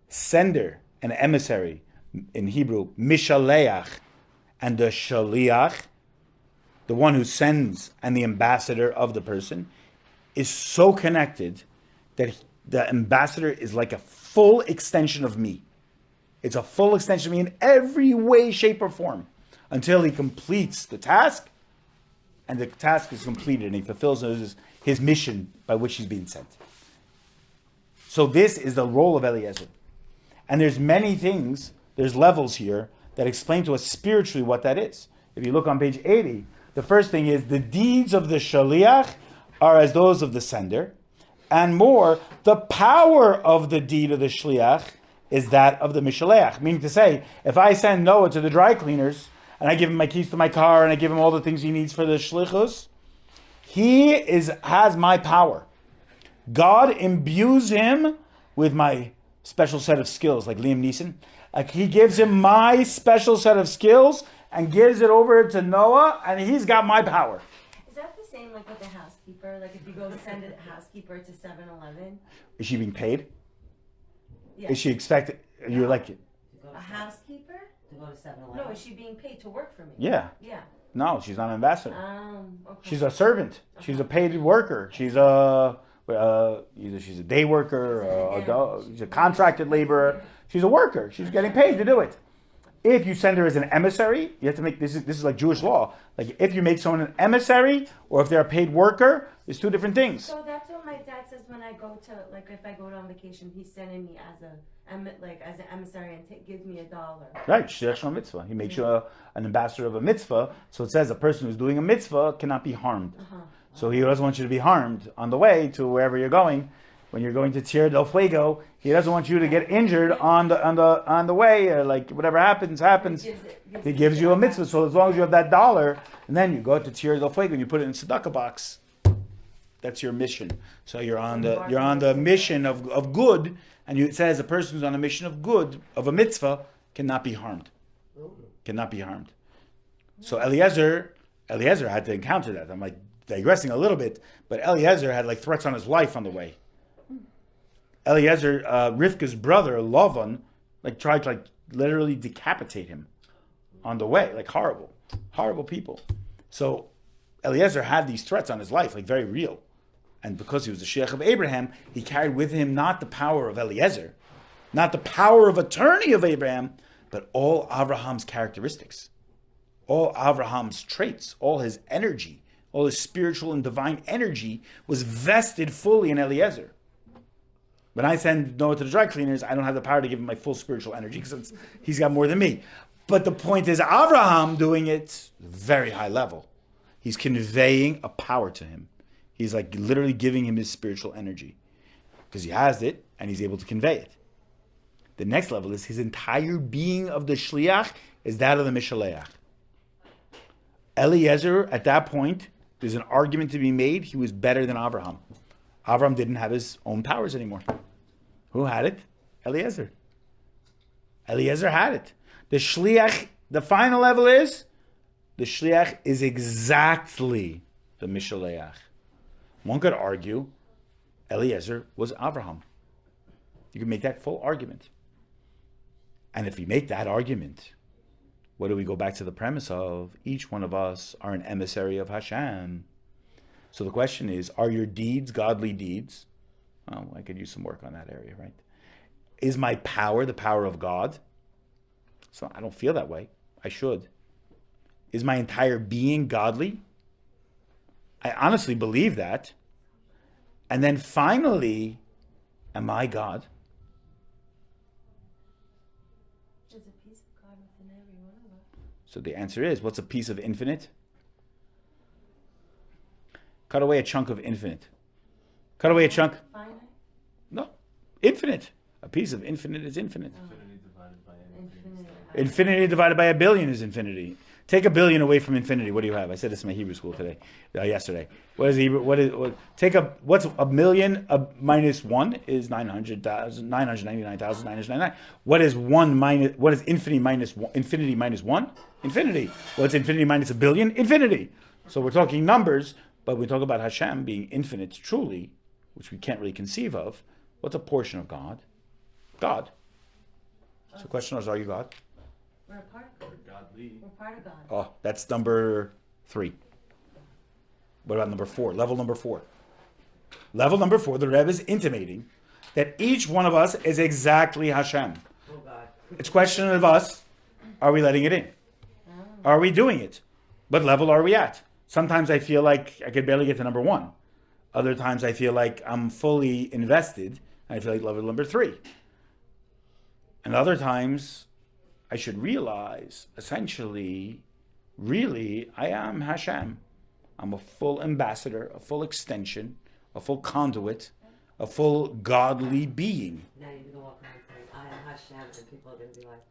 sender and emissary, in Hebrew, mishaleach, and the shaliach, the one who sends and the ambassador of the person, is so connected that the ambassador is like a full extension of me. It's a full extension of me in every way, shape, or form until he completes the task, and the task is completed and he fulfills his mission by which he's being sent. So this is the role of Eliezer. And there's many things, there's levels here that explain to us spiritually what that is. If you look on page 80, the first thing is the deeds of the shaliach are as those of the sender, and more, the power of the deed of the shliach is that of the mishaleach. Meaning to say, if I send Noah to the dry cleaners, and I give him my keys to my car, and I give him all the things he needs for the shlichus, he has my power. God imbues him with my special set of skills, like Liam Neeson. Like, he gives him my special set of skills and gives it over to Noah, and he's got my power. Is that the same like with the housekeeper? Like if you go send a housekeeper to 7-Eleven? Is she being paid? Yeah. Is she expected? You're like, A housekeeper? To go to 7-Eleven. No, is she being paid to work for me? yeah. Yeah. No, she's not an ambassador. Okay. She's a servant. She's a paid worker. She's either she's a day worker or she's a contracted laborer. She's a worker. She's getting paid to do it. If you send her as an emissary, you have to make this is like Jewish law. Like, if you make someone an emissary or if they're a paid worker, it's two different things. So that's what my dad says when I go to, like, if I go on vacation, he's sending me as an emissary and gives me $1. Right, shliach mitzvah. He makes you an ambassador of a mitzvah. So it says a person who's doing a mitzvah cannot be harmed. So he doesn't want you to be harmed on the way to wherever you're going. When you're going to Tierra del Fuego, he doesn't want you to get injured on the way, or like whatever happens. He gives you a mitzvah. So as long as you have that $1, and then you go to Tierra del Fuego and you put it in a tzedakah box, that's your mission. So you're on the mission of good, and it says a person who's on a mission of good, of a mitzvah, cannot be harmed. Cannot be harmed. So Eliezer had to encounter that. I'm like digressing a little bit, but Eliezer had like threats on his life on the way. Eliezer, Rivka's brother, Lavan, tried to literally decapitate him on the way. Like, horrible people. So Eliezer had these threats on his life, like very real. And because he was the Sheikh of Abraham, he carried with him not the power of Eliezer, not the power of attorney of Abraham, but all Abraham's characteristics, all Abraham's traits, all his energy, all his spiritual and divine energy was vested fully in Eliezer. When I send Noah to the dry cleaners, I don't have the power to give him my full spiritual energy because he's got more than me. But the point is, Abraham doing it very high level. He's conveying a power to him. He's like literally giving him his spiritual energy because he has it and he's able to convey it. The next level is his entire being of the shliach is that of the mishaleach. Eliezer, at that point, there's an argument to be made. He was better than Abraham. Abraham didn't have his own powers anymore. Who had it? Eliezer. Eliezer had it. The shliach, the final level is, the shliach is exactly the mishaleach. One could argue Eliezer was Abraham. You can make that full argument. And if you make that argument, what do we go back to the premise of? Each one of us are an emissary of Hashem. So the question is, are your deeds godly deeds? Oh, I could use some work on that area, right? Is my power the power of God? So I don't feel that way. I should. Is my entire being godly? I honestly believe that. And then finally, am I God? There's a piece of God within every one of us. So the answer is, what's a piece of infinite? Cut away a chunk of infinite. Cut away a chunk. Finite? No. Infinite. A piece of infinite is infinite. Infinity divided by Infinite. Infinity divided by a billion is infinity. Take a billion away from infinity. What do you have? I said this in my Hebrew school today, yesterday. What's a million minus 1 is 999,999. What is infinity minus 1? Infinity minus 1? Infinity. What's infinity minus a billion? Infinity. So we're talking numbers, but we talk about Hashem being infinite truly, which we can't really conceive of. What's a portion of God? God. So the question is, are you God? We're a part of God. godly. We're part of God. Oh, that's number 3. What about number 4? Level number 4. Level number 4, the Rebbe is intimating that each one of us is exactly Hashem. Oh God. It's a question of us, are we letting it in? Are we doing it? What level are we at? Sometimes I feel like I could barely get to number 1. Other times I feel like I'm fully invested, and I feel like level number 3. And other times I should realize, essentially, really, I am Hashem. I'm a full ambassador, a full extension, a full conduit, a full godly being. Now you're gonna walk around saying, I am Hashem, and people are gonna be like,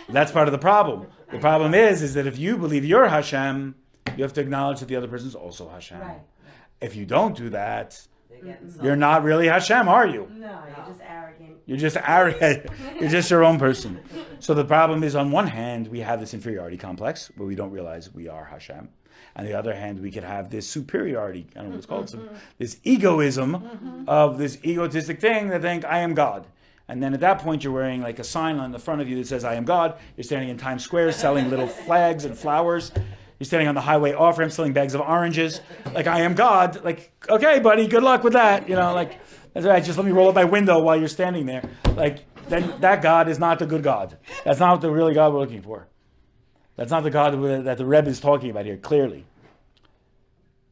That's part of the problem. The problem is that if you believe you're Hashem, you have to acknowledge that the other person's also Hashem. Right. If you don't do that, they're getting you're not really Hashem, are you? No, you're just arrogant. You're just arrogant. You're just your own person. So the problem is, on one hand, we have this inferiority complex where we don't realize we are Hashem. On the other hand, we could have this superiority, I don't know what it's called, this egoism of this egotistic thing that think, I am God. And then at that point, you're wearing like a sign on the front of you that says, I am God. You're standing in Times Square selling little flags and flowers. You're standing on the highway off-ramp selling bags of oranges. Like, I am God. Like, okay, buddy, good luck with that. You know, like, that's right, just let me roll up my window while you're standing there. Like, then that God is not the good God. That's not the really God we're looking for. That's not the God that the Rebbe is talking about here, clearly.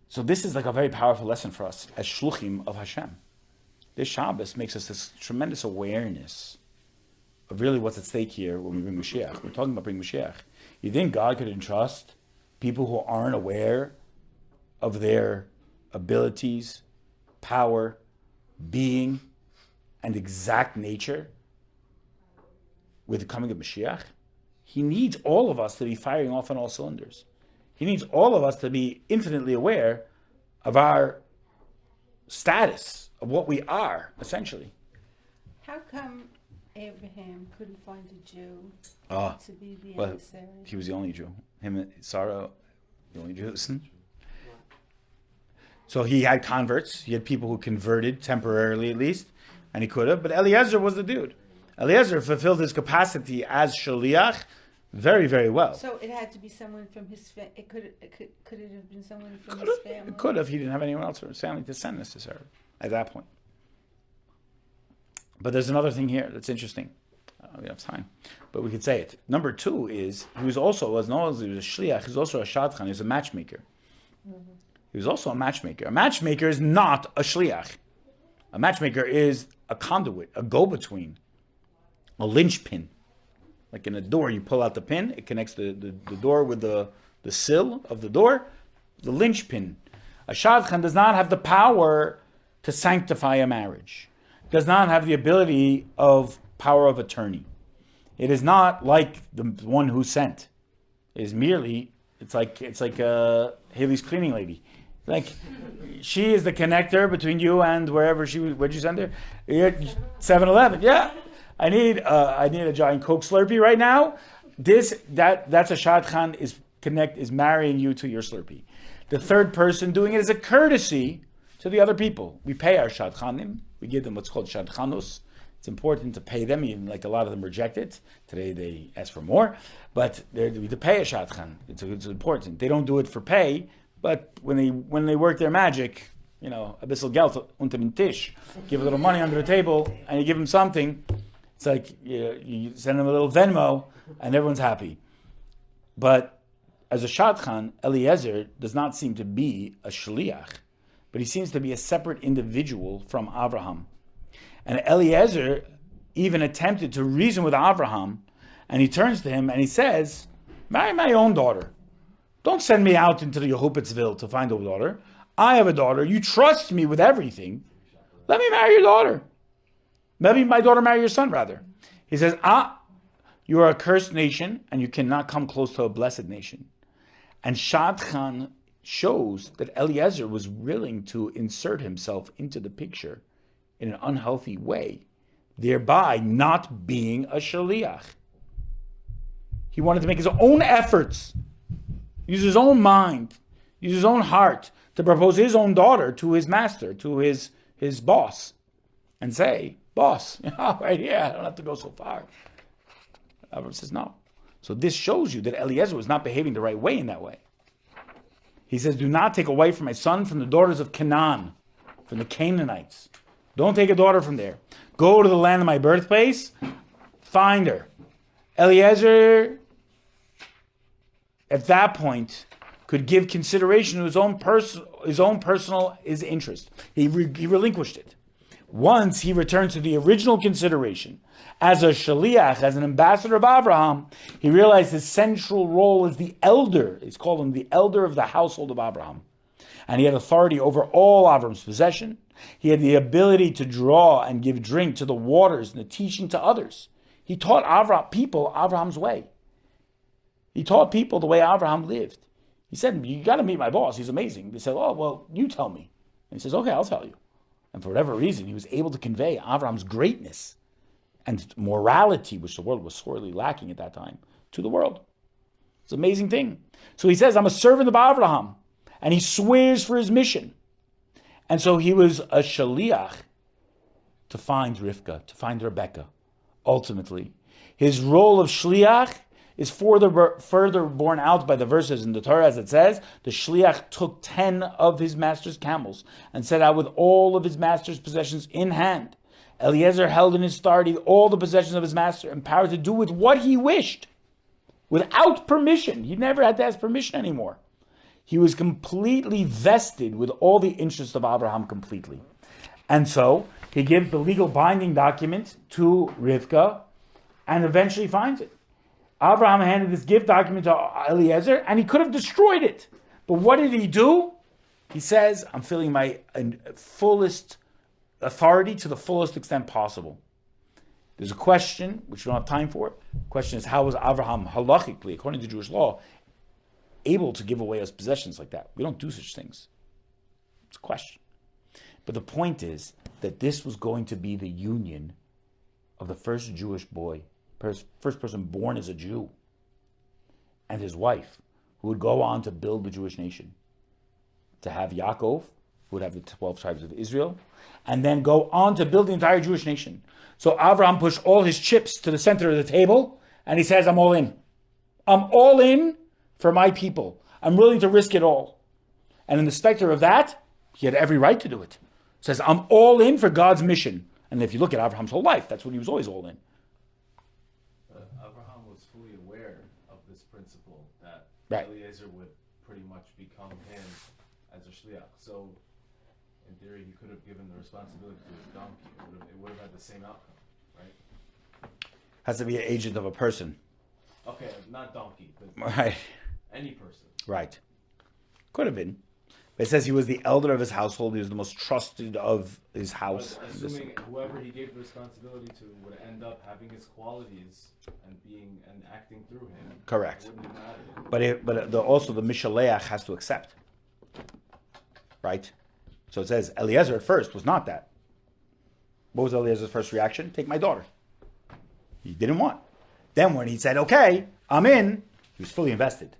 So this is like a very powerful lesson for us as shluchim of Hashem. This Shabbos makes us this tremendous awareness of really what's at stake here when we bring Mashiach. We're talking about bringing Mashiach. You think God could entrust people who aren't aware of their abilities, power, being, and exact nature with the coming of Mashiach? He needs all of us to be firing off on all cylinders. He needs all of us to be infinitely aware of our status, of what we are, essentially. How come Abraham couldn't find a Jew to be the Well, emissary? he was the only Jew. Him and Sarah, the only Jews. So he had converts. He had people who converted temporarily, at least, and he could have. But Eliezer was the dude. Eliezer fulfilled his capacity as shaliach very, very well. So it had to be someone from his family. Could it have been someone from his family? It could have. He didn't have anyone else from his family to send necessarily at that point. But there's another thing here that's interesting. We have time, but we could say it. Number 2 is he was also, as long as he was a shliach, he was also a shadchan. He was a matchmaker. He was also a matchmaker. A matchmaker is not a shliach. A matchmaker is a conduit, a go-between, a linchpin. Like in a door, you pull out the pin, it connects the door with the sill of the door, the linchpin. A shadchan does not have the power to sanctify a marriage. Does not have the ability of power of attorney. It is not like the one who sent. It is merely, it's like Haley's cleaning lady. Like, she is the connector between you and wherever where'd you send her? 7-Eleven, yeah. I need a giant Coke Slurpee right now. That's a shadchan is marrying you to your Slurpee. The third person doing it is a courtesy to the other people. We pay our shadchanim. We give them what's called shadchanus. It's important to pay them, even like a lot of them reject it. Today they ask for more, but we pay a shadchan. It's important. They don't do it for pay, but when they work their magic, you know, a bissel geld unter den Tisch, give a little money under the table, and you give them something. It's like you send them a little Venmo, and everyone's happy. But as a shadchan, Eliezer does not seem to be a shliach, but he seems to be a separate individual from Abraham. And Eliezer even attempted to reason with Abraham, and he turns to him and he says, marry my own daughter. Don't send me out into the Yehupitzville to find a daughter. I have a daughter. You trust me with everything. Let me marry your daughter. Let me my daughter marry your son, rather. He says, you are a cursed nation, and you cannot come close to a blessed nation. And Shadchan shows that Eliezer was willing to insert himself into the picture in an unhealthy way, thereby not being a shaliach. He wanted to make his own efforts, use his own mind, use his own heart to propose his own daughter to his master, to his boss, and say, boss, right here, I don't have to go so far. Avram says no. So this shows you that Eliezer was not behaving the right way in that way. He says, do not take a wife from my son from the daughters of Canaan, from the Canaanites. Don't take a daughter from there. Go to the land of my birthplace, find her. Eliezer, at that point, could give consideration to his own personal interest. He relinquished it. Once he returned to the original consideration, as a shaliach, as an ambassador of Abraham, he realized his central role as the elder. He's called him the elder of the household of Abraham. And he had authority over all Abraham's possession. He had the ability to draw and give drink to the waters and the teaching to others. He taught people Abraham's way. He taught people the way Abraham lived. He said, you got to meet my boss. He's amazing. They said, oh, well, you tell me. And he says, okay, I'll tell you. And for whatever reason, he was able to convey Abraham's greatness and morality, which the world was sorely lacking at that time, to the world. It's an amazing thing. So he says, I'm a servant of Abraham. And he swears for his mission. And so he was a shaliach to find Rivka, to find Rebecca. Ultimately, his role of shliach is further borne out by the verses in the Torah, as it says, the shliach took 10 of his master's camels and set out with all of his master's possessions in hand. Eliezer held in his authority all the possessions of his master, empowered to do with what he wished, without permission. He never had to ask permission anymore. He was completely vested with all the interests of Abraham completely. And so he gives the legal binding document to Rivka and eventually finds it. Abraham handed this gift document to Eliezer, and he could have destroyed it. But what did he do? He says, I'm feeling my fullest authority to the fullest extent possible. There's a question, which we don't have time for. The question is, how was Abraham halachically, according to Jewish law, able to give away his possessions like that? We don't do such things. It's a question. But the point is that this was going to be the union of the first Jewish boy, first person born as a Jew, and his wife, who would go on to build the Jewish nation. To have Yaakov, who would have the 12 tribes of Israel, and then go on to build the entire Jewish nation. So Abraham pushed all his chips to the center of the table, and he says, I'm all in. I'm all in for my people. I'm willing to risk it all. And in the specter of that, he had every right to do it. He says, I'm all in for God's mission. And if you look at Abraham's whole life, that's what he was always all in. Abraham was fully aware of this principle that Right. Eliezer would pretty much become him as a shliach. So, in theory, he could have given the responsibility to his donkey. It would have had the same outcome, right? Has to be an agent of a person. Okay, not donkey, but Right. any person. Right. Could have been. But it says he was the elder of his household. He was the most trusted of his house. But assuming whoever he gave the responsibility to would end up having his qualities and acting through him. Correct. It wouldn't matter. But also the Mishaleach has to accept. Right? So it says Eliezer at first was not that. What was Eliezer's first reaction? Take my daughter. He didn't want. Then when he said, okay, I'm in, he was fully invested.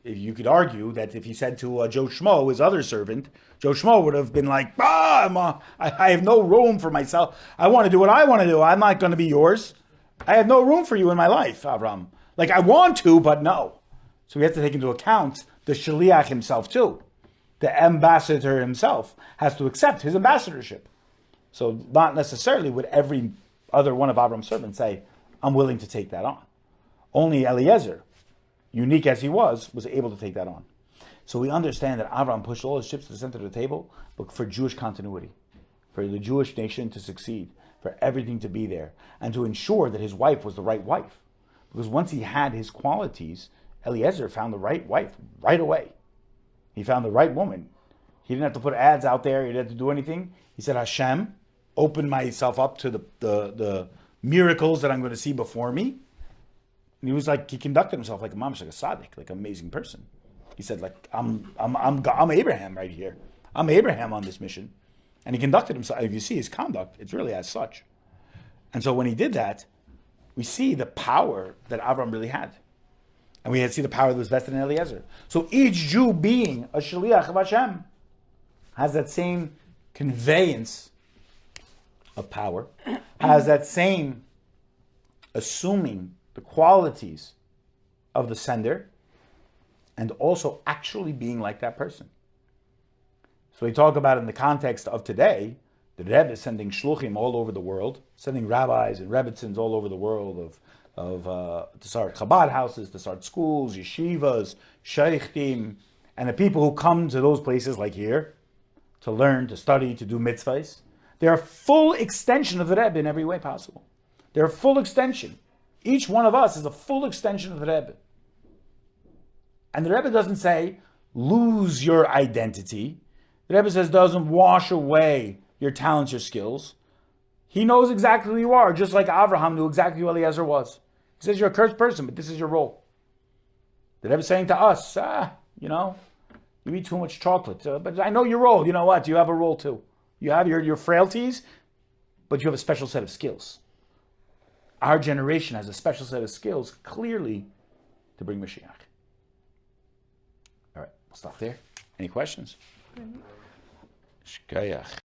You could argue that if he said to Joe Schmo, his other servant, Joe Schmo would have been like, I have no room for myself. I want to do what I want to do. I'm not going to be yours. I have no room for you in my life, Avram. Like, I want to, but no. So we have to take into account the Shaliach himself too. The ambassador himself has to accept his ambassadorship. So not necessarily would every other one of Avram's servants say, I'm willing to take that on. Only Eliezer, unique as he was able to take that on. So we understand that Avram pushed all his chips to the center of the table, but for Jewish continuity, for the Jewish nation to succeed, for everything to be there, and to ensure that his wife was the right wife. Because once he had his qualities, Eliezer found the right wife right away. He found the right woman He didn't have to put ads out there. He didn't have to do anything. He said, Hashem, open myself up to the miracles that I'm going to see before me. And he was like, he conducted himself like a mamash, like a tzaddik, like an amazing person. He said, like, I'm Abraham right here. I'm Abraham on this mission. And he conducted himself. If you see his conduct, it's really as such. And so when he did that, we see the power that Avram really had. And we see the power that was vested in Eliezer. So each Jew being a shaliach of Hashem has that same conveyance of power, has that same assuming the qualities of the sender, and also actually being like that person. So we talk about it in the context of today, the Rebbe is sending shluchim all over the world, sending rabbis and rebbetzins all over the world to start Chabad houses, to start schools, yeshivas, sheikhim, and the people who come to those places like here to learn, to study, to do mitzvahs, they're a full extension of the Rebbe in every way possible. They're a full extension. Each one of us is a full extension of the Rebbe. And the Rebbe doesn't say, lose your identity. The Rebbe says, doesn't wash away your talents, your skills. He knows exactly who you are, just like Avraham knew exactly who Eliezer was. He says, you're a cursed person, but this is your role. The Rebbe is saying to us, you eat too much chocolate, but I know your role. You know what? You have a role too. You have your frailties, but you have a special set of skills. Our generation has a special set of skills, clearly, to bring Mashiach. All right, we'll stop there. Any questions? Shkayach.